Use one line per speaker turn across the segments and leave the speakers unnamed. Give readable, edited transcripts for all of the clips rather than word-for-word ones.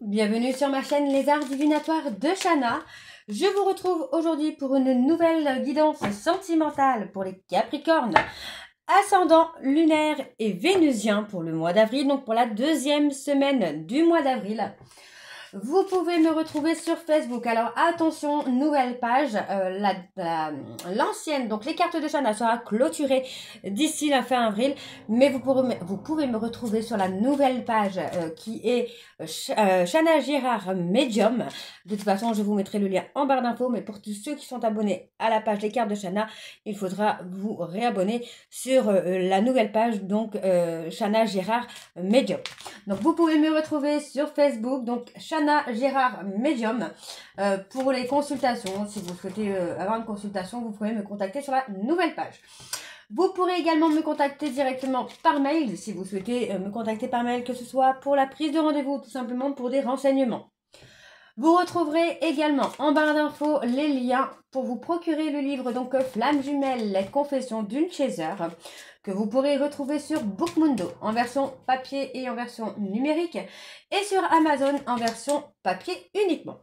Bienvenue sur ma chaîne Les Arts Divinatoires de Shana. Je vous retrouve aujourd'hui pour une nouvelle guidance sentimentale pour les Capricornes, ascendant lunaire et vénusien pour le mois d'avril, donc pour la deuxième semaine du mois d'avril. Vous pouvez me retrouver sur Facebook. Alors attention, nouvelle page, l'ancienne, donc les cartes de Shana sera clôturée d'ici la fin avril, mais vous pouvez me retrouver sur la nouvelle page qui est Shana Girard Medium. De toute façon, je vous mettrai le lien en barre d'infos, mais pour tous ceux qui sont abonnés à la page des cartes de Shana, il faudra vous réabonner sur la nouvelle page, donc Shana Girard Medium. Donc vous pouvez me retrouver sur Facebook, donc Shana Girard Medium, pour les consultations. Si vous souhaitez avoir une consultation, vous pouvez me contacter sur la nouvelle page. Vous pourrez également me contacter directement par mail si vous souhaitez me contacter par mail, que ce soit pour la prise de rendez-vous ou tout simplement pour des renseignements. Vous retrouverez également en barre d'infos les liens pour vous procurer le livre donc Flamme Jumelle, les confessions d'une chaser, que vous pourrez retrouver sur Bookmundo en version papier et en version numérique, et sur Amazon en version papier uniquement.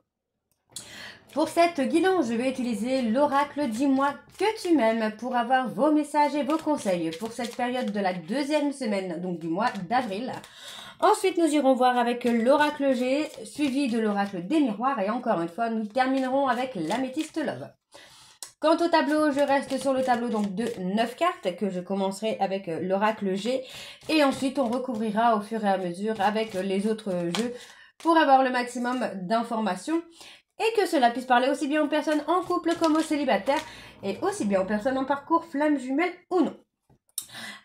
Pour cette guidance, je vais utiliser l'oracle Dis-moi que tu m'aimes pour avoir vos messages et vos conseils pour cette période de la deuxième semaine, donc du mois d'avril. Ensuite, nous irons voir avec l'oracle G, suivi de l'oracle des miroirs, et encore une fois, nous terminerons avec l'améthyste Love. Quant au tableau, je reste sur le tableau donc de 9 cartes, que je commencerai avec l'oracle G, et ensuite on recouvrira au fur et à mesure avec les autres jeux pour avoir le maximum d'informations, et que cela puisse parler aussi bien aux personnes en couple comme aux célibataires, et aussi bien aux personnes en parcours flamme jumelle ou non.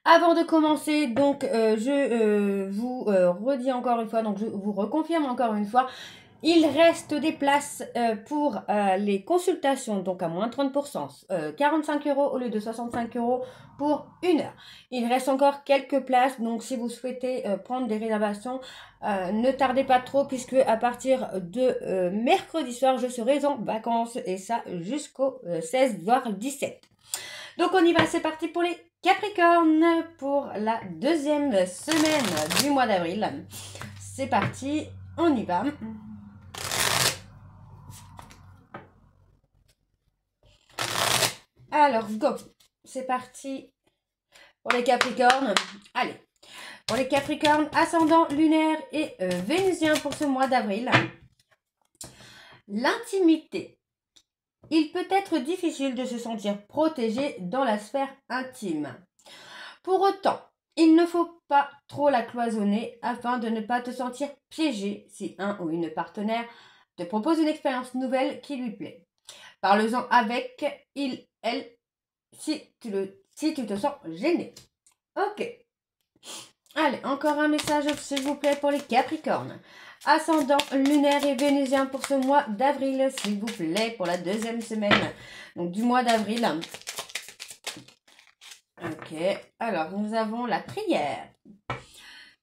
Avant de commencer, donc, je vous redis encore une fois, donc je vous reconfirme encore une fois, il reste des places pour les consultations, donc à moins 30%, 45 € au lieu de 65 € pour 1 heure. Il reste encore quelques places, donc si vous souhaitez prendre des réservations, ne tardez pas trop, puisque à partir de mercredi soir, je serai en vacances, et ça jusqu'au 16 voire 17. Donc on y va, c'est parti pour les Capricornes pour la deuxième semaine du mois d'avril. C'est parti, on y va. Alors, go. C'est parti pour les Capricornes. Allez, pour les Capricornes, ascendant lunaire et vénusien pour ce mois d'avril. L'intimité. Il peut être difficile de se sentir protégé dans la sphère intime. Pour autant, il ne faut pas trop la cloisonner afin de ne pas te sentir piégé si un ou une partenaire te propose une expérience nouvelle qui lui plaît. Parle-en avec il, elle, si tu te sens gêné. Ok. Allez, encore un message s'il vous plaît pour les Capricornes. Ascendant lunaire et vénusien pour ce mois d'avril, s'il vous plaît, pour la deuxième semaine donc du mois d'avril. Ok, alors nous avons la prière.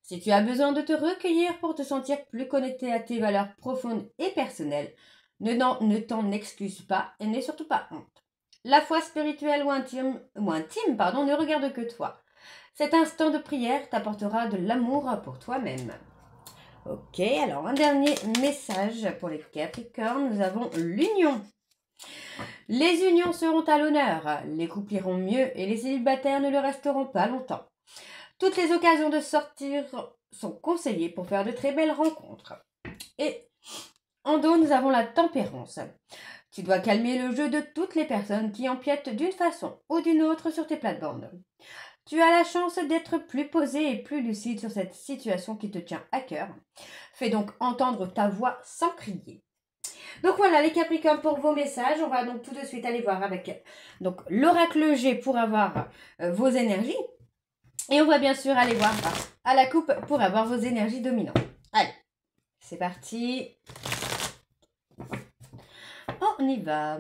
Si tu as besoin de te recueillir pour te sentir plus connecté à tes valeurs profondes et personnelles, ne t'en excuse pas et n'aie surtout pas honte. La foi spirituelle ou intime, ne regarde que toi. Cet instant de prière t'apportera de l'amour pour toi-même. Ok, alors un dernier message pour les Capricornes, nous avons l'union. Les unions seront à l'honneur, les couples iront mieux et les célibataires ne le resteront pas longtemps. Toutes les occasions de sortir sont conseillées pour faire de très belles rencontres. Et en dos, nous avons la tempérance. Tu dois calmer le jeu de toutes les personnes qui empiètent d'une façon ou d'une autre sur tes plates-bandes. Tu as la chance d'être plus posé et plus lucide sur cette situation qui te tient à cœur. Fais donc entendre ta voix sans crier. Donc voilà les Capricornes pour vos messages. On va donc tout de suite aller voir avec donc l'oracle G pour avoir vos énergies. Et on va bien sûr aller voir à la coupe pour avoir vos énergies dominantes. Allez, c'est parti. On y va.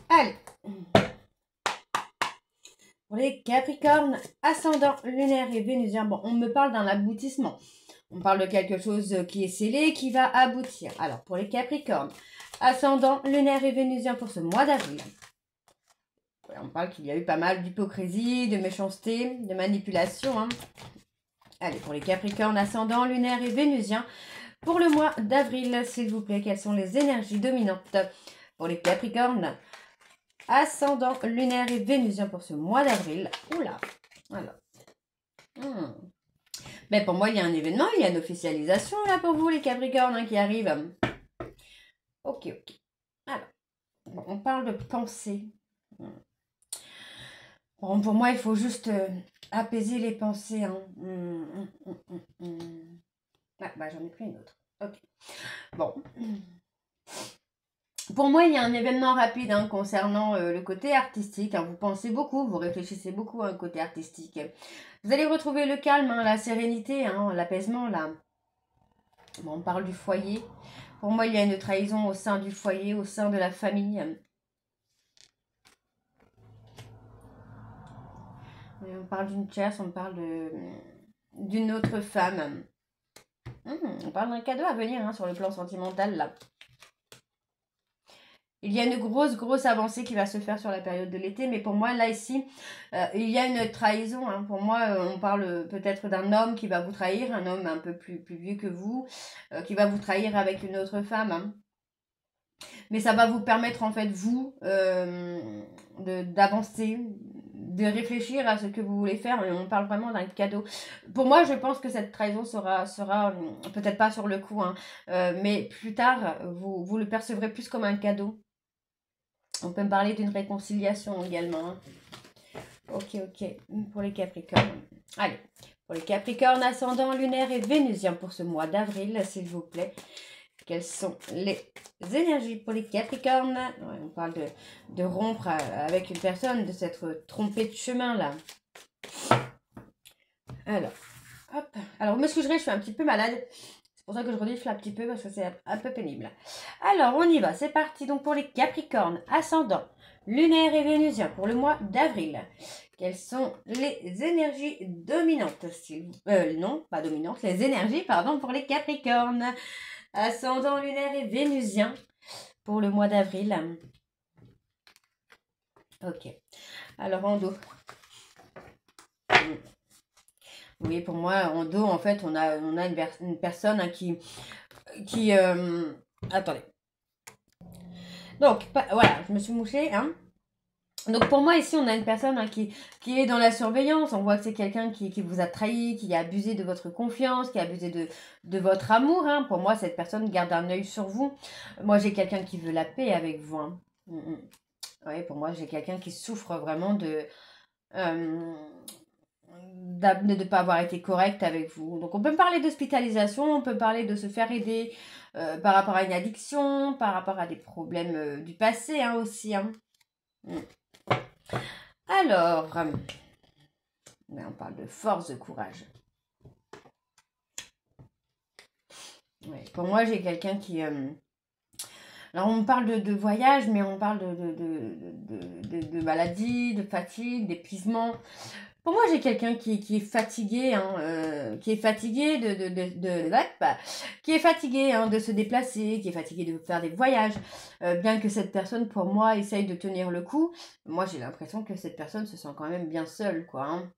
Allez. Pour les Capricornes, ascendant lunaire et vénusien, bon, on me parle d'un aboutissement. On parle de quelque chose qui est scellé, qui va aboutir. Alors, pour les Capricornes, ascendant lunaire et vénusien pour ce mois d'avril. On parle qu'il y a eu pas mal d'hypocrisie, de méchanceté, de manipulation. Hein. Allez, pour les Capricornes, ascendant, lunaire et vénusien, pour le mois d'avril, s'il vous plaît, quelles sont les énergies dominantes pour les Capricornes, ascendant, lunaire et vénusien pour ce mois d'avril. Oula, alors. Mais pour moi, il y a un événement, il y a une officialisation là pour vous, les Capricornes, hein, qui arrive. Ok. Alors, bon, on parle de pensée. Bon, pour moi, il faut juste apaiser les pensées. Hein. Ah, bah, j'en ai pris une autre. Ok. Bon. Pour moi, il y a un événement rapide hein, concernant le côté artistique. Hein. Vous pensez beaucoup, vous réfléchissez beaucoup à un côté artistique. Vous allez retrouver le calme, hein, la sérénité, hein, l'apaisement. Là. Bon, on parle du foyer. Pour moi, il y a une trahison au sein du foyer, au sein de la famille. On parle d'une tierce, on parle d'une autre femme. On parle d'un cadeau à venir hein, sur le plan sentimental, là. Il y a une grosse avancée qui va se faire sur la période de l'été, mais pour moi, là, ici, il y a une trahison. Hein. Pour moi, on parle peut-être d'un homme qui va vous trahir, un homme un peu plus vieux que vous, qui va vous trahir avec une autre femme. Hein. Mais ça va vous permettre, en fait, vous, d'avancer, de réfléchir à ce que vous voulez faire. On parle vraiment d'un cadeau. Pour moi, je pense que cette trahison sera peut-être pas sur le coup, hein, mais plus tard, vous le percevrez plus comme un cadeau. On peut me parler d'une réconciliation également. Hein. Ok. Pour les Capricornes. Allez, pour les Capricornes, ascendant, lunaire et vénusien pour ce mois d'avril, s'il vous plaît. Quelles sont les énergies pour les Capricornes? Ouais, on parle de rompre avec une personne, de s'être trompé de chemin là. Alors, hop. Alors, vous m'excuserez, je suis un petit peu malade. C'est pour ça que je renifle un petit peu parce que c'est un peu pénible. Alors, on y va. C'est parti. Donc, pour les Capricornes, ascendant, lunaire et vénusien pour le mois d'avril. Quelles sont les énergies dominantes? Non, pas dominantes. Les énergies, pardon, pour les Capricornes. Ascendant, lunaire et vénusien pour le mois d'avril. Ok. Alors, en dos. Oui, pour moi, en dos, en fait, on a une personne hein, qui attendez. Donc, voilà, je me suis mouchée. Hein. Donc, pour moi, ici, on a une personne hein, qui est dans la surveillance. On voit que c'est quelqu'un qui vous a trahi, qui a abusé de votre confiance, qui a abusé de votre amour. Hein. Pour moi, cette personne garde un œil sur vous. Moi, j'ai quelqu'un qui veut la paix avec vous. Hein. Oui, pour moi, j'ai quelqu'un qui souffre vraiment de ne pas avoir été correct avec vous. Donc, on peut parler d'hospitalisation, on peut parler de se faire aider par rapport à une addiction, par rapport à des problèmes du passé hein, aussi. Hein. Alors, on parle de force, de courage. Ouais, pour moi, j'ai quelqu'un qui... alors, on parle de voyage, mais on parle de maladie, de fatigue, d'épuisement. Pour moi, j'ai quelqu'un qui est fatigué, hein, qui est fatigué qui est fatigué hein, de se déplacer, qui est fatigué de faire des voyages. Bien que cette personne, pour moi, essaye de tenir le coup, moi, j'ai l'impression que cette personne se sent quand même bien seule, quoi. Hein.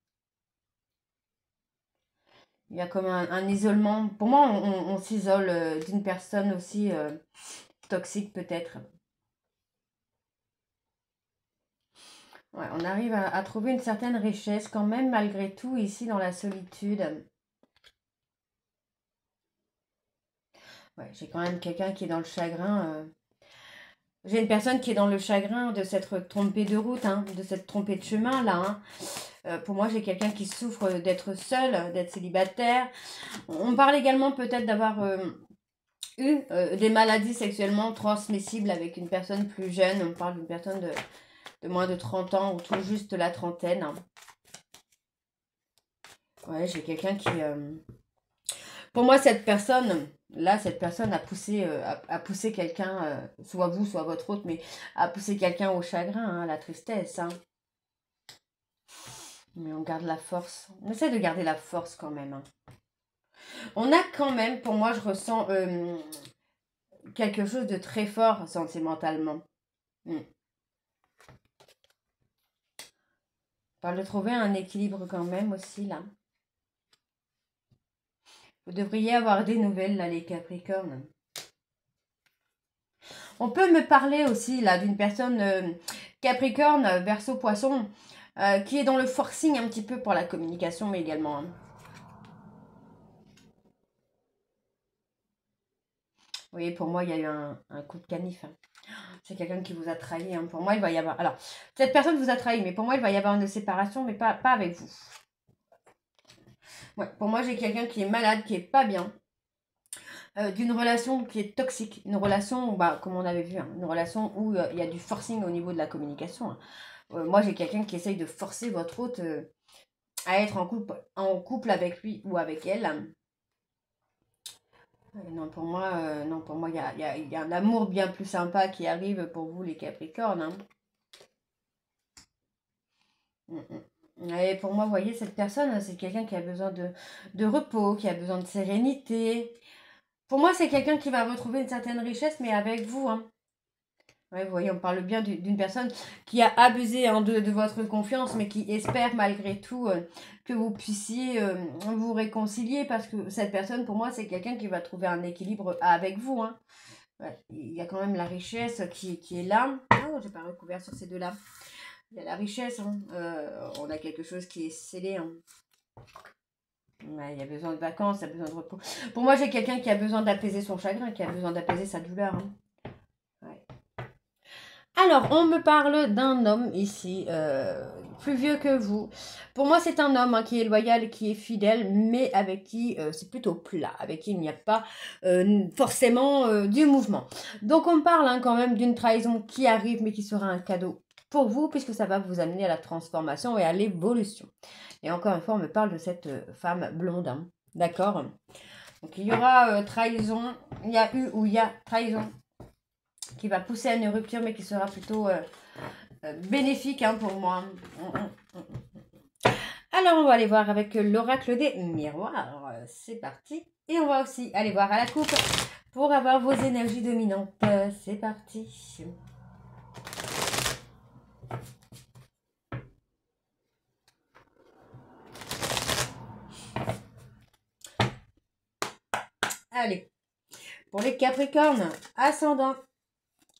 Il y a comme un isolement. Pour moi, on s'isole d'une personne aussi toxique, peut-être. Ouais, on arrive à trouver une certaine richesse quand même, malgré tout, ici, dans la solitude. Ouais, j'ai quand même quelqu'un qui est dans le chagrin. J'ai une personne qui est dans le chagrin de s'être trompée de route, hein, de s'être trompée de chemin, là. Hein. Pour moi, j'ai quelqu'un qui souffre d'être seul, d'être célibataire. On parle également peut-être d'avoir eu des maladies sexuellement transmissibles avec une personne plus jeune. On parle d'une personne de moins de 30 ans ou tout juste la trentaine. Hein. Ouais, j'ai quelqu'un qui... Pour moi, cette personne a poussé quelqu'un, soit vous, soit votre autre, mais a poussé quelqu'un au chagrin, hein, à la tristesse. Hein. Mais on garde la force. On essaie de garder la force quand même. Hein. On a quand même, pour moi, je ressens quelque chose de très fort sentimentalement. parle de trouver un équilibre quand même aussi, là. Vous devriez avoir des nouvelles, là, les Capricornes. On peut me parler aussi, là, d'une personne Capricorne, Verseau, Poisson, qui est dans le forcing un petit peu pour la communication, mais également. Hein. Vous voyez, pour moi, il y a eu un coup de canif. Hein. C'est quelqu'un qui vous a trahi. Hein. Pour moi, il va y avoir... Alors, cette personne vous a trahi, mais pour moi, il va y avoir une séparation, mais pas avec vous. Ouais, pour moi, j'ai quelqu'un qui est malade, qui est pas bien. D'une relation qui est toxique. Une relation, bah, comme on avait vu, hein, une relation où il y a du forcing au niveau de la communication. Hein. Moi, j'ai quelqu'un qui essaye de forcer votre hôte à être en couple avec lui ou avec elle. Non, pour moi, il y a un amour bien plus sympa qui arrive pour vous, les Capricornes. Hein. Mm, mm. Et pour moi, vous voyez, cette personne, c'est quelqu'un qui a besoin de repos, qui a besoin de sérénité. Pour moi, c'est quelqu'un qui va retrouver une certaine richesse, mais avec vous. Hein. Ouais, vous voyez, on parle bien d'une personne qui a abusé hein, de votre confiance, mais qui espère malgré tout que vous puissiez vous réconcilier, parce que cette personne, pour moi, c'est quelqu'un qui va trouver un équilibre avec vous. Hein. Ouais, il y a quand même la richesse qui est là. Oh, j'ai pas recouvert sur ces deux-là. Il y a la richesse. Hein. On a quelque chose qui est scellé. Hein. Ouais, il y a besoin de vacances, il y a besoin de repos. Pour moi, j'ai quelqu'un qui a besoin d'apaiser son chagrin, qui a besoin d'apaiser sa douleur. Hein. Alors, on me parle d'un homme ici, plus vieux que vous. Pour moi, c'est un homme hein, qui est loyal, qui est fidèle, mais avec qui c'est plutôt plat, avec qui il n'y a pas forcément du mouvement. Donc, on me parle hein, quand même d'une trahison qui arrive, mais qui sera un cadeau pour vous, puisque ça va vous amener à la transformation et à l'évolution. Et encore une fois, on me parle de cette femme blonde, hein, d'accord? Donc, il y aura trahison, il y a eu ou il y a trahison qui va pousser à une rupture, mais qui sera plutôt bénéfique hein, pour moi. Alors, on va aller voir avec l'oracle des miroirs. C'est parti. Et on va aussi aller voir à la coupe pour avoir vos énergies dominantes. C'est parti. Allez. Pour les Capricornes, ascendant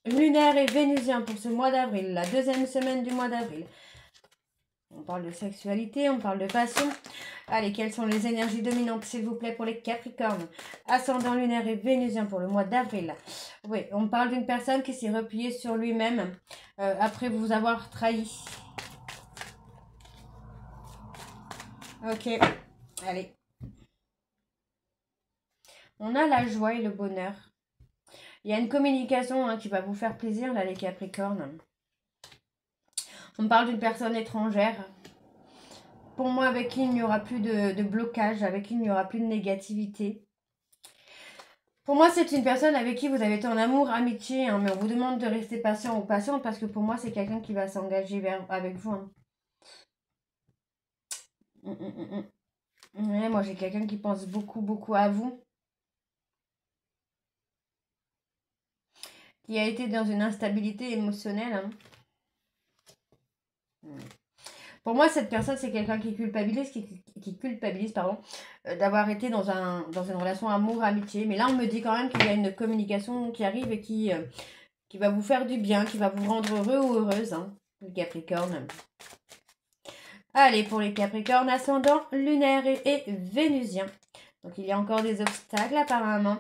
lunaire et vénusien pour ce mois d'avril, la deuxième semaine du mois d'avril. On parle de sexualité, on parle de passion. Allez, quelles sont les énergies dominantes, s'il vous plaît, pour les Capricornes? Ascendant lunaire et vénusien pour le mois d'avril. Oui, on parle d'une personne qui s'est repliée sur lui-même après vous avoir trahi. Ok, allez. On a la joie et le bonheur. Il y a une communication hein, qui va vous faire plaisir, là, les Capricornes. On parle d'une personne étrangère. Pour moi, avec qui il n'y aura plus de blocage, avec qui il n'y aura plus de négativité. Pour moi, c'est une personne avec qui vous avez été en amour, amitié, hein, mais on vous demande de rester patient ou patiente parce que pour moi, c'est quelqu'un qui va s'engager avec vous. Hein. Ouais, moi, j'ai quelqu'un qui pense beaucoup, beaucoup à vous. Qui a été dans une instabilité émotionnelle. Hein. Pour moi, cette personne, c'est quelqu'un qui culpabilise, pardon, d'avoir été dans une relation amour-amitié. Mais là, on me dit quand même qu'il y a une communication qui arrive et qui va vous faire du bien, qui va vous rendre heureux ou heureuse, hein, le Capricorne. Allez, pour les Capricornes, ascendant lunaire et vénusien. Donc, il y a encore des obstacles apparemment.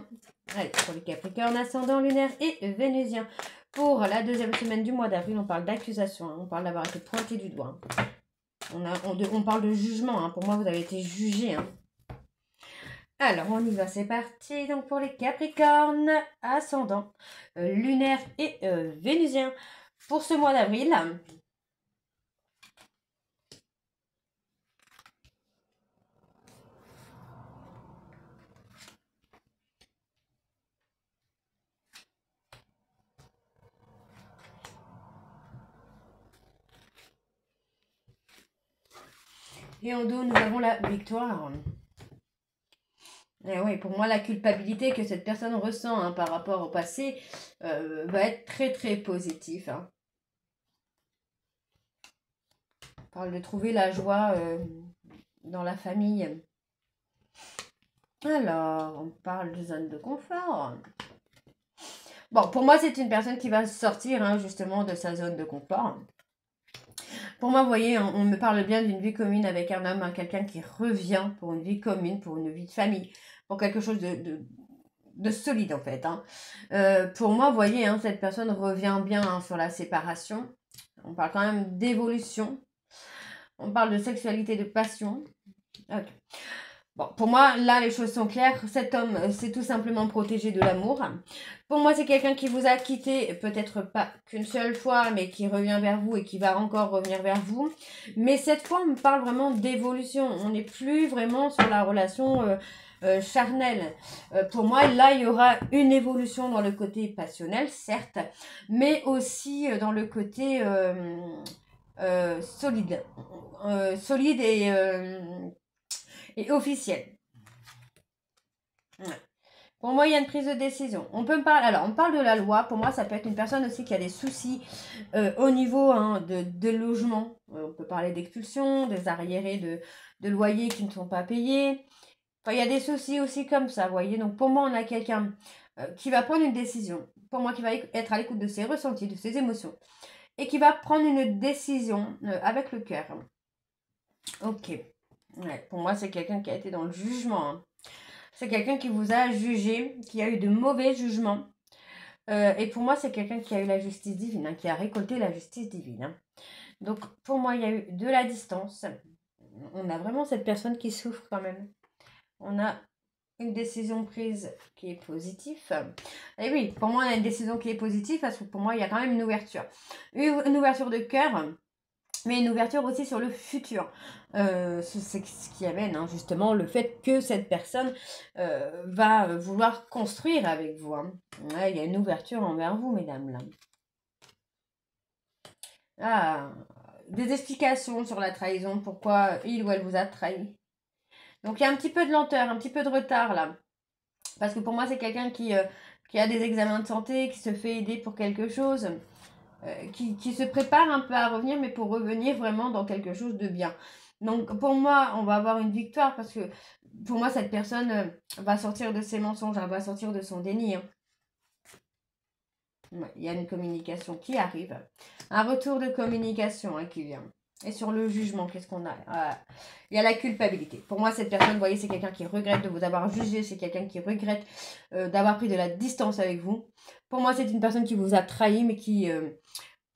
Allez, pour les Capricornes, ascendant lunaire et vénusien. Pour la deuxième semaine du mois d'avril, on parle d'accusation. Hein, on parle d'avoir été pointé du doigt. Hein. On parle de jugement. Hein. Pour moi, vous avez été jugé. Hein. Alors, on y va, c'est parti. Donc, pour les Capricornes, ascendant, lunaire et vénusien. Pour ce mois d'avril, et en dos, nous avons la victoire. Et oui, pour moi, la culpabilité que cette personne ressent hein, par rapport au passé va être très très positif. Hein. parle de trouver la joie dans la famille. Alors, on parle de zone de confort. Bon, pour moi, c'est une personne qui va sortir hein, justement de sa zone de confort. Pour moi, vous voyez, on me parle bien d'une vie commune avec un homme, hein, quelqu'un qui revient pour une vie commune, pour une vie de famille, pour quelque chose de solide en fait. Hein. Pour moi, vous voyez, hein, cette personne revient bien hein, sur la séparation. On parle quand même d'évolution. On parle de sexualité, de passion. Okay. Bon, pour moi, là, les choses sont claires. Cet homme, c'est tout simplement protégé de l'amour. Pour moi, c'est quelqu'un qui vous a quitté, peut-être pas qu'une seule fois, mais qui revient vers vous et qui va encore revenir vers vous. Mais cette fois, on me parle vraiment d'évolution. On n'est plus vraiment sur la relation charnelle. Pour moi, là, il y aura une évolution dans le côté passionnel, certes, mais aussi dans le côté solide. Solide et officiel. Ouais. Pour moi, il y a une prise de décision. On peut me parler. Alors, on parle de la loi. Pour moi, ça peut être une personne aussi qui a des soucis au niveau hein, de logement. On peut parler d'expulsion, des arriérés de loyers qui ne sont pas payés. Enfin, il y a des soucis aussi comme ça, vous voyez. Donc, pour moi, on a quelqu'un qui va prendre une décision. Pour moi, qui va être à l'écoute de ses ressentis, de ses émotions. Et qui va prendre une décision avec le cœur. Ok. Ouais, pour moi, c'est quelqu'un qui a été dans le jugement. Hein. C'est quelqu'un qui vous a jugé, qui a eu de mauvais jugements. Et pour moi, c'est quelqu'un qui a eu la justice divine, hein, qui a récolté la justice divine. Hein. Donc, pour moi, il y a eu de la distance. On a vraiment cette personne qui souffre quand même. On a une décision prise qui est positive. Et oui, pour moi, on a une décision qui est positive parce que pour moi, il y a quand même une ouverture. Une ouverture de cœur. Mais une ouverture aussi sur le futur. C'est ce qui amène hein, justement le fait que cette personne va vouloir construire avec vous. Hein. Ouais, il y a une ouverture envers vous, mesdames. Là. Ah, des explications sur la trahison, pourquoi il ou elle vous a trahi. Donc il y a un petit peu de lenteur, un petit peu de retard là. Parce que pour moi, c'est quelqu'un qui a des examens de santé, qui se fait aider pour quelque chose. Qui se prépare un peu à revenir, mais pour revenir vraiment dans quelque chose de bien. Donc pour moi, on va avoir une victoire parce que pour moi, cette personne va sortir de ses mensonges, elle va sortir de son déni. Hein. Ouais, il y a une communication qui arrive. Un retour de communication hein, qui vient. Et sur le jugement, qu'est-ce qu'on a il y a la culpabilité. Pour moi, cette personne, vous voyez, c'est quelqu'un qui regrette de vous avoir jugé. C'est quelqu'un qui regrette d'avoir pris de la distance avec vous. Pour moi, c'est une personne qui vous a trahi, mais qui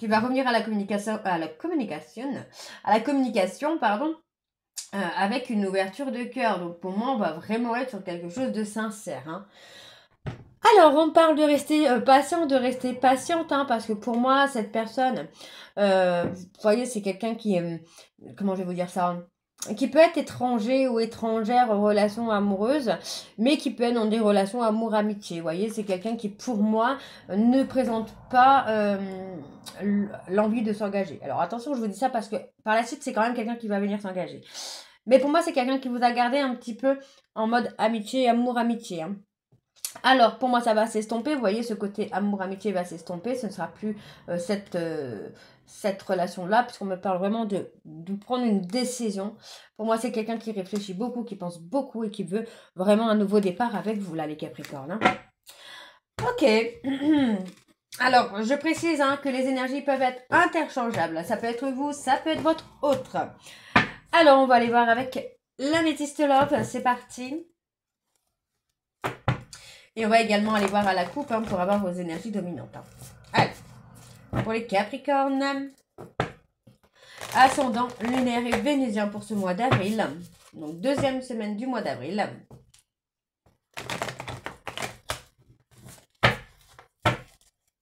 va revenir à la communication, pardon, avec une ouverture de cœur. Donc, pour moi, on va vraiment être sur quelque chose de sincère. Hein. Alors, on parle de rester patient, de rester patiente, hein, parce que pour moi, cette personne, vous voyez, c'est quelqu'un qui, comment je vais vous dire ça, qui peut être étranger ou étrangère aux relations amoureuses, mais qui peut être dans des relations amour-amitié. Vous voyez, c'est quelqu'un qui, pour moi, ne présente pas l'envie de s'engager. Alors, attention, je vous dis ça parce que par la suite, c'est quand même quelqu'un qui va venir s'engager. Mais pour moi, c'est quelqu'un qui vous a gardé un petit peu en mode amitié, amour-amitié, hein. Alors, pour moi, ça va s'estomper. Vous voyez, ce côté amour-amitié va s'estomper. Ce ne sera plus cette relation-là, puisqu'on me parle vraiment de prendre une décision. Pour moi, c'est quelqu'un qui réfléchit beaucoup, qui pense beaucoup et qui veut vraiment un nouveau départ avec vous, là, les Capricornes. Hein. Ok. Alors, je précise hein, que les énergies peuvent être interchangeables. Ça peut être vous, ça peut être votre autre. Alors, on va aller voir avec l'améthyste love. C'est parti. Et on va également aller voir à la coupe hein, pour avoir vos énergies dominantes. Hein. Allez, pour les Capricornes, ascendant lunaire et vénusien pour ce mois d'avril. Donc, deuxième semaine du mois d'avril.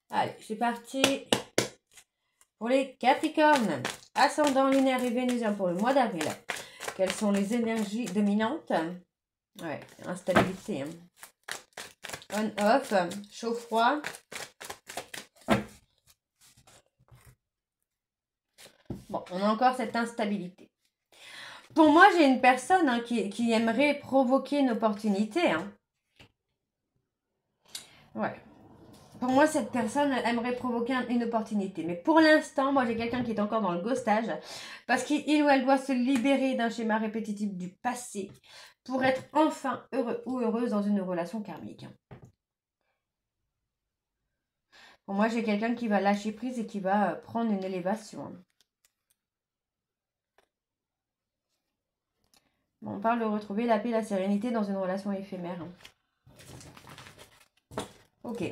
Allez, c'est parti. Pour les Capricornes, ascendant lunaire et vénusien pour le mois d'avril. Quelles sont les énergies dominantes? Ouais, instabilité. Hein. On-off, chaud-froid. Bon, on a encore cette instabilité. Pour moi, j'ai une personne hein, qui aimerait provoquer une opportunité. Hein. Ouais. Pour moi, cette personne aimerait provoquer une opportunité. Mais pour l'instant, moi, j'ai quelqu'un qui est encore dans le ghostage parce qu'il ou elle doit se libérer d'un schéma répétitif du passé pour être enfin heureux ou heureuse dans une relation karmique. Pour moi, j'ai quelqu'un qui va lâcher prise et qui va prendre une élévation. On parle de retrouver la paix et la sérénité dans une relation éphémère. Ok.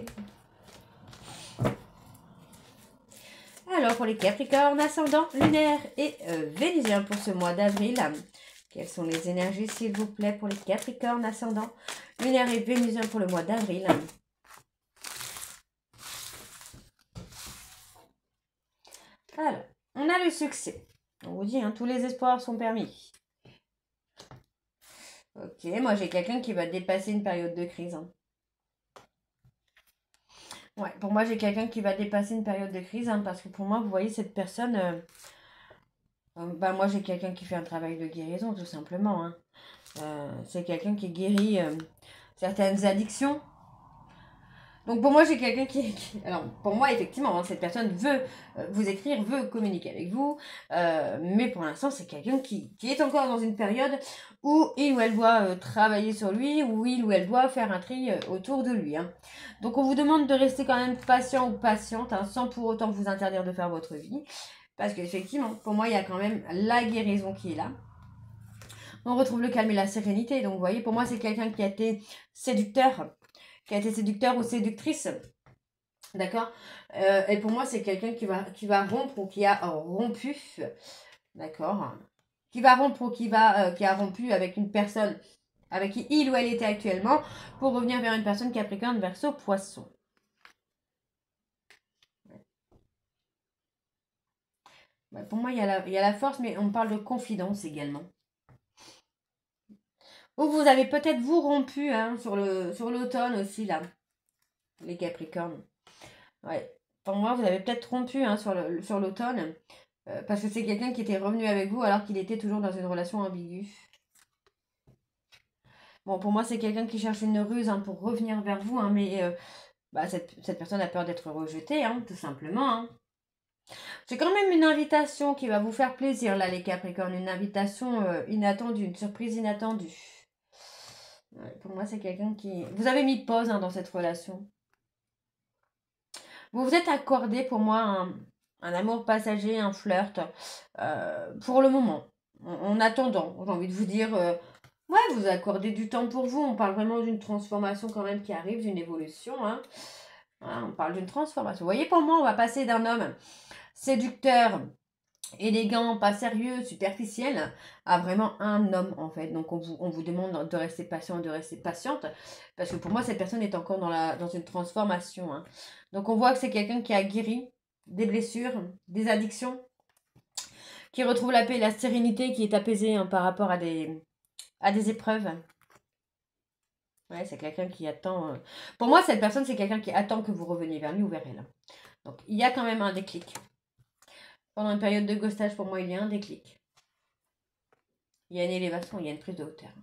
Alors, pour les Capricornes, ascendant, lunaire et vénusien pour ce mois d'avril, quelles sont les énergies, s'il vous plaît, pour les Capricornes, ascendant, lunaire et vénusien pour le mois d'avril? Alors, on a le succès. On vous dit, hein, tous les espoirs sont permis. Ok, moi j'ai quelqu'un qui va dépasser une période de crise. Hein. Ouais, pour moi j'ai quelqu'un qui va dépasser une période de crise, hein, parce que pour moi, vous voyez, cette personne... bah, moi j'ai quelqu'un qui fait un travail de guérison, tout simplement. Hein. C'est quelqu'un qui guérit certaines addictions. Donc pour moi, j'ai quelqu'un Alors pour moi, effectivement, hein, cette personne veut vous écrire, veut communiquer avec vous. Mais pour l'instant, c'est quelqu'un qui est encore dans une période où il ou elle doit travailler sur lui, où il ou elle doit faire un tri autour de lui. Hein. Donc on vous demande de rester quand même patient ou patiente, hein, sans pour autant vous interdire de faire votre vie. Parce qu'effectivement, pour moi, il y a quand même la guérison qui est là. On retrouve le calme et la sérénité. Donc vous voyez, pour moi, c'est quelqu'un qui a été séducteur ou séductrice, d'accord. Et pour moi, c'est quelqu'un qui va rompre ou qui a rompu, d'accord, qui va rompre ou qui a rompu avec une personne avec qui il ou elle était actuellement pour revenir vers une personne Capricorne, Verseau, Poisson. Pour moi, il y a la force, mais on parle de confidence également. Ou vous avez peut-être vous rompu hein, sur l'automne aussi, là, les Capricornes. Ouais. Pour moi, vous avez peut-être rompu hein, sur l'automne. Parce que c'est quelqu'un qui était revenu avec vous alors qu'il était toujours dans une relation ambiguë. Bon, pour moi, c'est quelqu'un qui cherche une ruse hein, pour revenir vers vous. Hein, mais bah, cette personne a peur d'être rejetée, hein, tout simplement. Hein. C'est quand même une invitation qui va vous faire plaisir, là, les Capricornes. Une invitation inattendue, une surprise inattendue. Ouais, pour moi, c'est quelqu'un qui... Vous avez mis pause hein, dans cette relation. Vous vous êtes accordé, pour moi, un amour passager, un flirt, pour le moment. En attendant, j'ai envie de vous dire... ouais, vous accordez du temps pour vous. On parle vraiment d'une transformation quand même qui arrive, d'une évolution. Hein. Hein, on parle d'une transformation. Vous voyez, pour moi, on va passer d'un homme séducteur, élégant, pas sérieux, superficiel, à vraiment un homme en fait. Donc on vous demande de rester patient, de rester patiente, parce que pour moi cette personne est encore dans une transformation. Hein. Donc on voit que c'est quelqu'un qui a guéri des blessures, des addictions, qui retrouve la paix et la sérénité, qui est apaisé hein, par rapport à des épreuves. Ouais, c'est quelqu'un qui attend... Pour moi, cette personne, c'est quelqu'un qui attend que vous reveniez vers lui ou vers elle. Donc il y a quand même un déclic. Pendant une période de ghostage, pour moi, il y a un déclic. Il y a une élévation, il y a une prise de hauteur.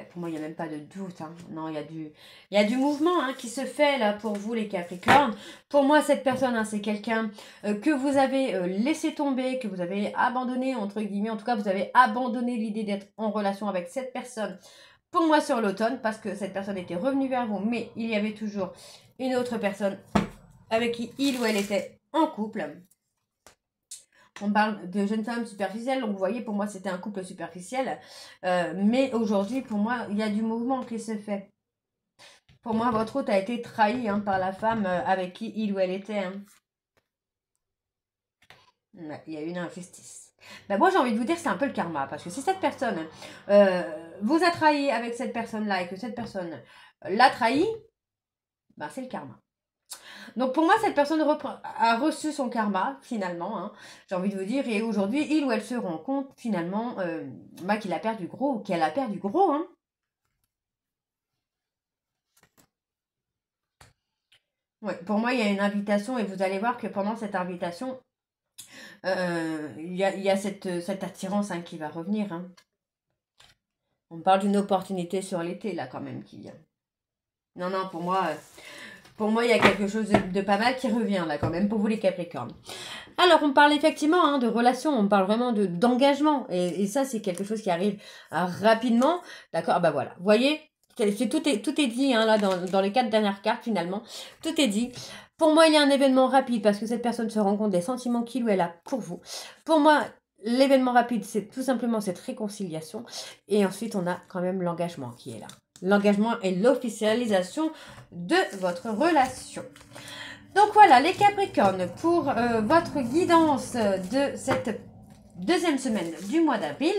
Pour moi, il n'y a même pas de doute. Hein. Non, il y a du mouvement hein, qui se fait là pour vous, les Capricornes. Pour moi, cette personne, hein, c'est quelqu'un que vous avez laissé tomber, que vous avez abandonné, entre guillemets. En tout cas, vous avez abandonné l'idée d'être en relation avec cette personne. Pour moi, sur l'automne, parce que cette personne était revenue vers vous, mais il y avait toujours une autre personne avec qui il ou elle était en couple. On parle de jeunes femmes superficielles, donc vous voyez, pour moi, c'était un couple superficiel. Mais aujourd'hui, pour moi, il y a du mouvement qui se fait. Pour moi, votre hôte a été trahi hein, par la femme avec qui il ou elle était. Hein. Ouais, il y a eu une injustice. Ben, moi, j'ai envie de vous dire, c'est un peu le karma. Parce que si cette personne vous a trahi avec cette personne-là et que cette personne l'a trahi, ben, c'est le karma. Donc pour moi, cette personne a reçu son karma, finalement, hein, j'ai envie de vous dire, et aujourd'hui, il ou elle se rend compte, finalement, qu'il a perdu gros, ou qu'elle a perdu gros. Hein. Ouais, pour moi, il y a une invitation, et vous allez voir que pendant cette invitation, il y a cette attirance hein, qui va revenir. Hein. On parle d'une opportunité sur l'été, là, quand même, qui vient. Non, non, pour moi... pour moi, il y a quelque chose de pas mal qui revient là quand même pour vous les Capricornes. Alors, on parle effectivement hein, de relations, on parle vraiment d'engagement. Et ça, c'est quelque chose qui arrive rapidement. D'accord. Bah voilà. Vous voyez, tout est dit hein, là dans les 4 dernières cartes finalement. Tout est dit. Pour moi, il y a un événement rapide parce que cette personne se rend compte des sentiments qu'il ou elle a pour vous. Pour moi, l'événement rapide, c'est tout simplement cette réconciliation. Et ensuite, on a quand même l'engagement qui est là. L'engagement et l'officialisation de votre relation. Donc voilà, les Capricornes, pour votre guidance de cette deuxième semaine du mois d'avril.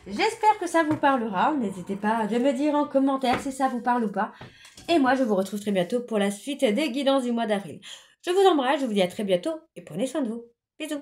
J'espère que ça vous parlera. N'hésitez pas à me dire en commentaire si ça vous parle ou pas. Et moi, je vous retrouve très bientôt pour la suite des guidances du mois d'avril. Je vous embrasse, je vous dis à très bientôt et prenez soin de vous. Bisous.